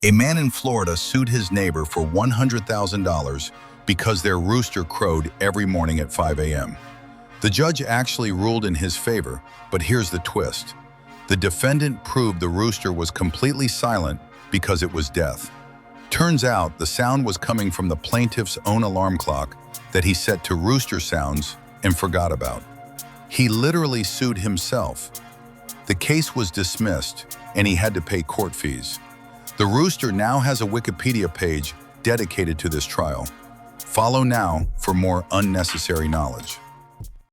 A man in Florida sued his neighbor for $100,000 because their rooster crowed every morning at 5 a.m. The judge actually ruled in his favor, but here's the twist. The defendant proved the rooster was completely silent because it was deaf. Turns out the sound was coming from the plaintiff's own alarm clock that he set to rooster sounds and forgot about. He literally sued himself. The case was dismissed, and he had to pay court fees. The Rooster now has a Wikipedia page dedicated to this trial. Follow now for more unnecessary knowledge.